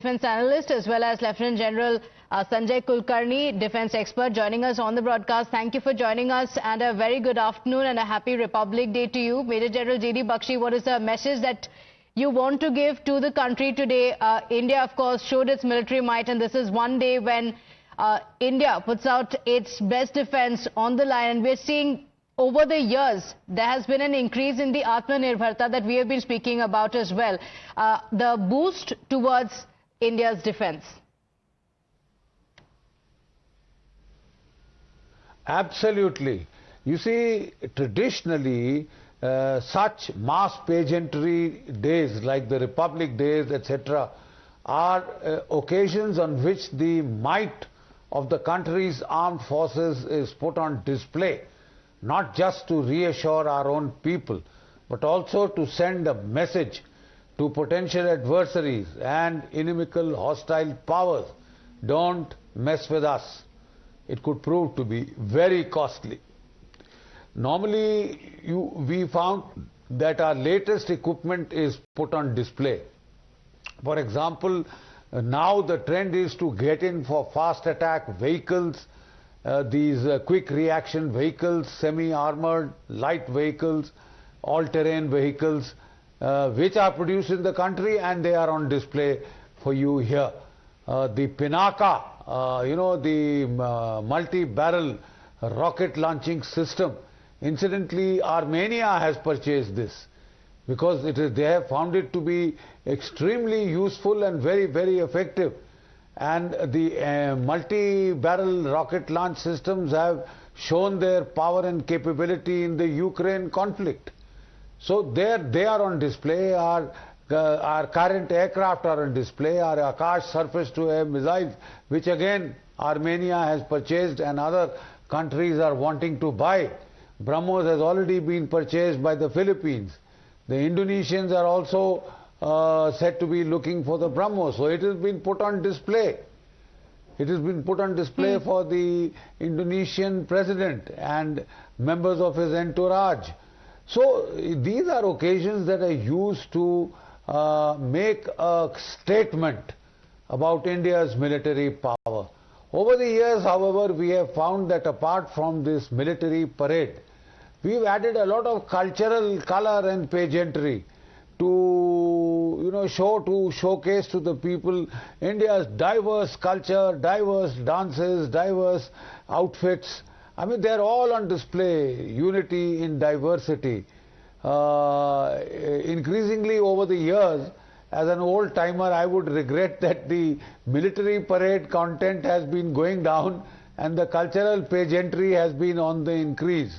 defense analyst, as well as Lieutenant General Sanjay Kulkarni, defense expert, joining us on the broadcast. Thank you for joining us, and a very good afternoon and a happy Republic Day to you. Major General J.D. Bakshi, what is the message that you want to give to the country today? India, of course, showed its military might, and this is one day when India puts out its best defense on the line, and we're seeing over the years, there has been an increase in the Atmanirbharta that we have been speaking about as well. The boost towards India's defense. Absolutely. You see, traditionally, such mass pageantry days like the Republic Days, etc., are occasions on which the might of the country's armed forces is put on display, not just to reassure our own people, but also to send a message to potential adversaries and inimical hostile powers. Don't mess with us. It could prove to be very costly. Normally, we found that our latest equipment is put on display. For example, now the trend is to get in for fast attack vehicles, these quick reaction vehicles, semi-armored, light vehicles, all-terrain vehicles, which are produced in the country and they are on display for you here. The Pinaka, the multi-barrel rocket launching system. Incidentally, Armenia has purchased this because they have found it to be extremely useful and very, very effective. And the multi-barrel rocket launch systems have shown their power and capability in the Ukraine conflict. So they are on display. Our current aircraft are on display. Our Akash surface-to-air missiles, which again Armenia has purchased and other countries are wanting to buy. BrahMos has already been purchased by the Philippines. The Indonesians are also said to be looking for the BrahMos. So it has been put on display. It has been put on display for the Indonesian president and members of his entourage. So these are occasions that are used to make a statement about India's military power. Over the years, however, we have found that apart from this military parade, we've added a lot of cultural color and pageantry to showcase to the people India's diverse culture, diverse dances, diverse outfits. I mean, they're all on display. Unity in diversity. Increasingly over the years, as an old timer, I would regret that the military parade content has been going down and the cultural pageantry has been on the increase.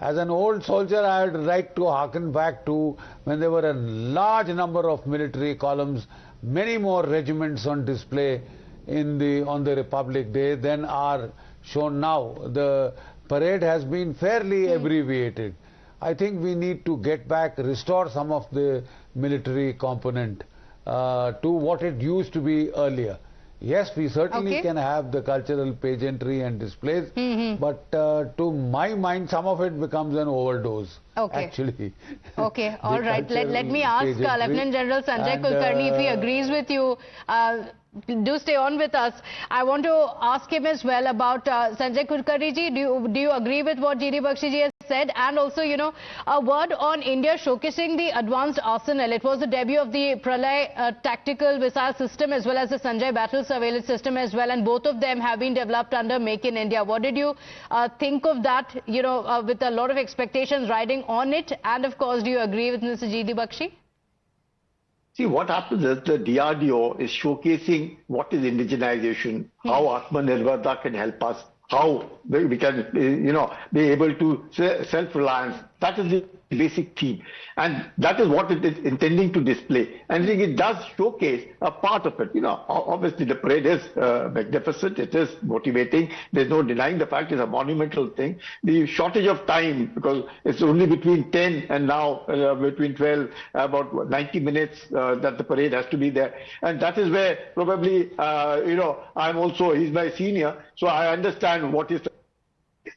As an old soldier, I would like to harken back to when there were a large number of military columns, many more regiments on display on the Republic Day than are shown now. The parade has been fairly abbreviated. I think we need to get back, restore some of the military component to what it used to be earlier. Yes, we certainly can have the cultural pageantry and displays, but to my mind, some of it becomes an overdose, actually. Okay, all right. Let me ask Lieutenant General Sanjay Kulkarni if he agrees with you. Do stay on with us. I want to ask him as well about Sanjay Kulkarni ji. Do you agree with what J.D. Bakshi ji has said? And also, a word on India showcasing the advanced arsenal. It was the debut of the Pralay tactical missile system as well as the Sanjay battle surveillance system as well, and both of them have been developed under Make in India. What did you think of that? With a lot of expectations riding on it, and of course, do you agree with Mr. J.D. Bakshi? See, what happens is the DRDO is showcasing what is indigenization, how Atmanirbharta can help us, how we can, be able to self-reliance. That is the basic theme. And that is what it is intending to display. And I think it does showcase a part of it. Obviously the parade is magnificent. It is motivating. There's no denying the fact it's a monumental thing. The shortage of time, because it's only between 10 and now between 12, about 90 minutes that the parade has to be there. And that is where probably, he's my senior, so I understand what is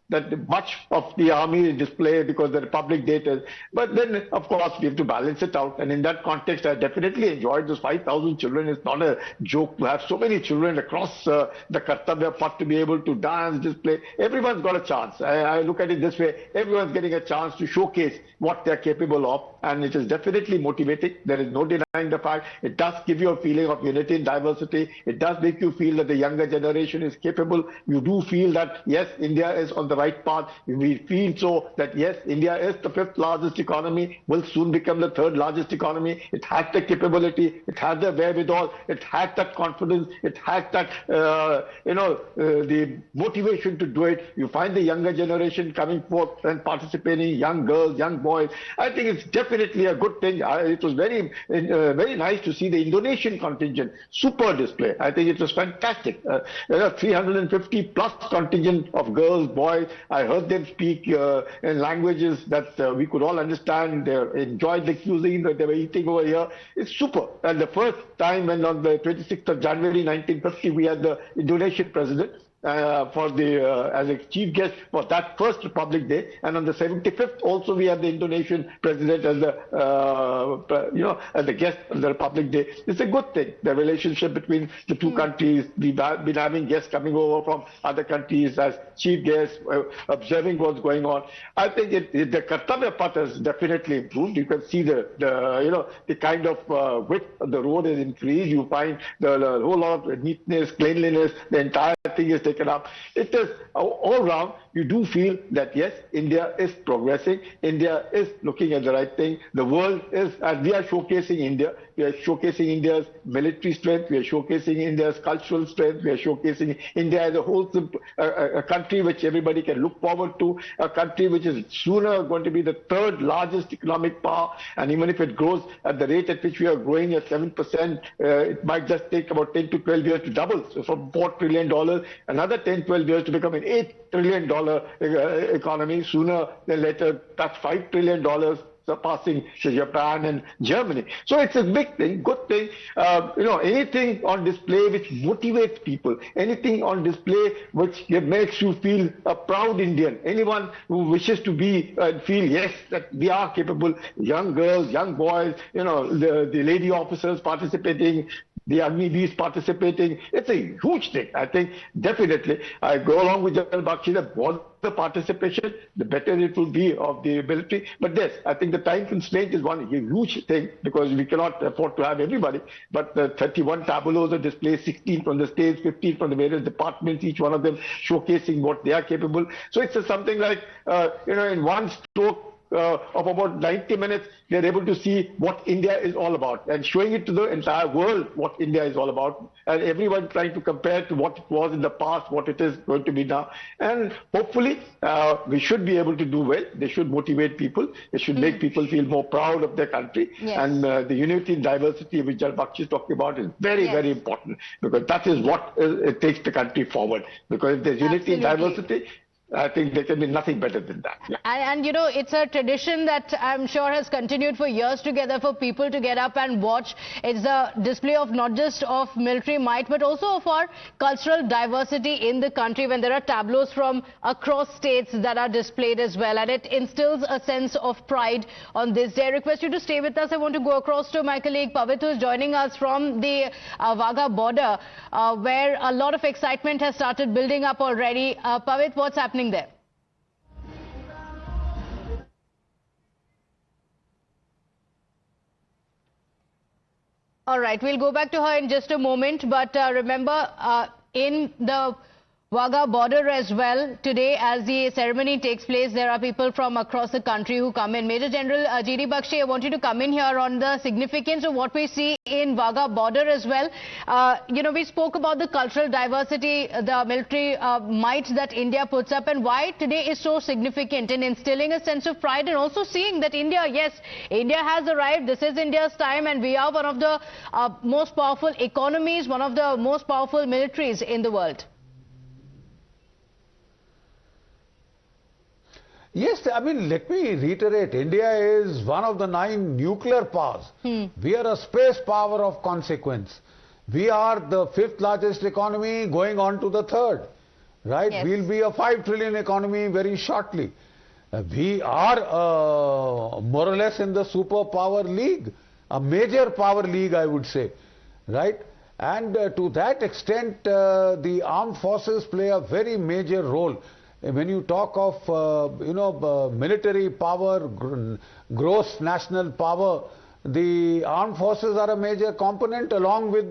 that much of the army is displayed because the Republic Day is. But then, of course, we have to balance it out. And in that context, I definitely enjoyed those 5,000 children. It's not a joke to have so many children across the Kartavya Path to be able to dance, display. Everyone's got a chance. I look at it this way. Everyone's getting a chance to showcase what they're capable of. And it is definitely motivating. There is no denying the fact. It does give you a feeling of unity and diversity. It does make you feel that the younger generation is capable. You do feel that, yes, India is on the right path. We feel so that, yes, India is the 5th largest economy, will soon become the 3rd largest economy. It has the capability. It has the wherewithal. It has that confidence. It has that, the motivation to do it. You find the younger generation coming forth and participating, young girls, young boys. I think it's definitely a good thing. It was very nice to see the Indonesian contingent, super display. I think it was fantastic. There are 350 plus contingent of girls, boys. I heard them speak in languages that we could all understand. They enjoyed the cuisine that they were eating over here. It's super. And the first time when on the 26th of January 1950 we had the Indonesian president as a chief guest for that first Republic Day, and on the 75th also we have the Indonesian president as the guest on the Republic Day. It's a good thing. The relationship between the two countries. We've been having guests coming over from other countries as chief guests, observing what's going on. I think the Kartavya Path has definitely improved. You can see the kind of width of the road is increased. You find the whole lot of neatness, cleanliness. The entire thing is taken up. It is all round. You do feel that yes, India is progressing. India is looking at the right thing. The world is, and we are showcasing India. We are showcasing India's military strength. We are showcasing India's cultural strength. We are showcasing India as a whole, a country which everybody can look forward to, a country which is sooner going to be the 3rd largest economic power. And even if it grows at the rate at which we are growing at 7%, it might just take about 10 to 12 years to double. So from $4 trillion, another 10, 12 years to become an $8 trillion economy. Sooner than later, that's $5 trillion. Surpassing Japan and Germany. So it's a big thing, good thing. Anything on display which motivates people, anything on display which makes you feel a proud Indian, anyone who wishes to be and feel, yes, that we are capable, young girls, young boys, the lady officers participating, the Agni Bees participating. It's a huge thing. I think definitely I go along with General Bakshi that more the participation, the better it will be of the military. But yes, I think the time constraint is one huge thing because we cannot afford to have everybody. But the 31 tableaus are displayed, 16 from the states, 15 from the various departments, each one of them showcasing what they are capable. So it's something like, in one stroke, of about 90 minutes, they're able to see what India is all about and showing it to the entire world what India is all about, and everyone trying to compare to what it was in the past, what it is going to be now. And hopefully we should be able to do well. They should motivate people. They should make people feel more proud of their country. Yes. And the unity and diversity which Bakshi is talking about is very, very important, because that is what it takes the country forward. Because if there's unity and diversity, I think there can be nothing better than that. Yeah. And it's a tradition that I'm sure has continued for years together for people to get up and watch. It's a display of not just of military might, but also of our cultural diversity in the country when there are tableaus from across states that are displayed as well. And it instills a sense of pride on this day. I request you to stay with us. I want to go across to my colleague Pavit, who is joining us from the Wagah border, where a lot of excitement has started building up already. Pavit, what's happening there? All right, we'll go back to her in just a moment, but remember, in the Wagah border as well, today as the ceremony takes place, there are people from across the country who come in. Major General G.D. Bakshi, I want you to come in here on the significance of what we see in Wagah border as well. We spoke about the cultural diversity, the military might that India puts up, and why today is so significant in instilling a sense of pride and also seeing that India, yes, India has arrived. This is India's time, and we are one of the most powerful economies, one of the most powerful militaries in the world. Yes, I mean, let me reiterate, India is one of the 9 nuclear powers. We are a space power of consequence. We are the 5th largest economy going on to the 3rd. right? Yes. We'll be a 5 trillion economy very shortly. We are more or less in the superpower league, a major power league, I would say, right? And to that extent, the armed forces play a very major role. When you talk of, military power, gross national power, the armed forces are a major component along with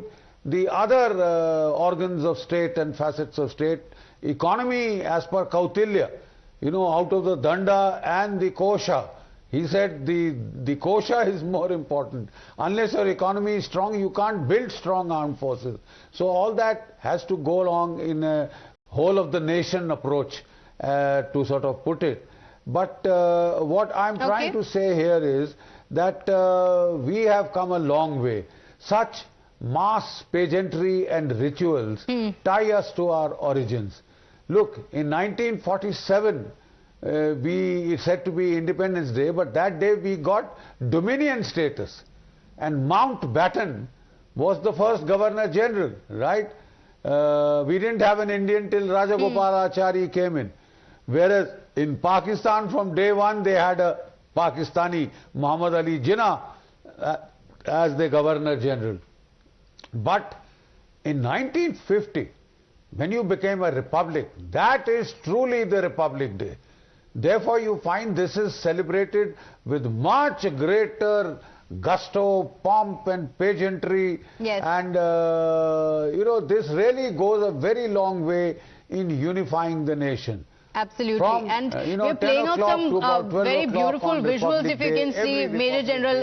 the other organs of state and facets of state. Economy, as per Kautilya, out of the Danda and the Kosha, he said the Kosha is more important. Unless your economy is strong, you can't build strong armed forces. So all that has to go along in a whole of the nation approach, to sort of put it. But what I'm trying to say here is that we have come a long way. Such mass pageantry and rituals tie us to our origins. Look, in 1947, it's said to be Independence Day, but that day we got Dominion status. And Mountbatten was the first Governor General, right? We didn't have an Indian till Rajagopalachari came in. Whereas in Pakistan from day one they had a Pakistani, Muhammad Ali Jinnah, as the Governor General. But in 1950, when you became a republic, that is truly the Republic Day. Therefore, you find this is celebrated with much greater gusto, pomp and pageantry. Yes. And, this really goes a very long way in unifying the nation. Absolutely. From, and we're playing out some very beautiful visuals, if you can see, Major General,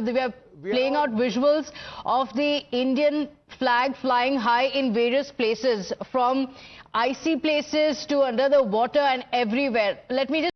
we are playing out visuals of the Indian flag flying high in various places, from icy places to under the water and everywhere. Let me just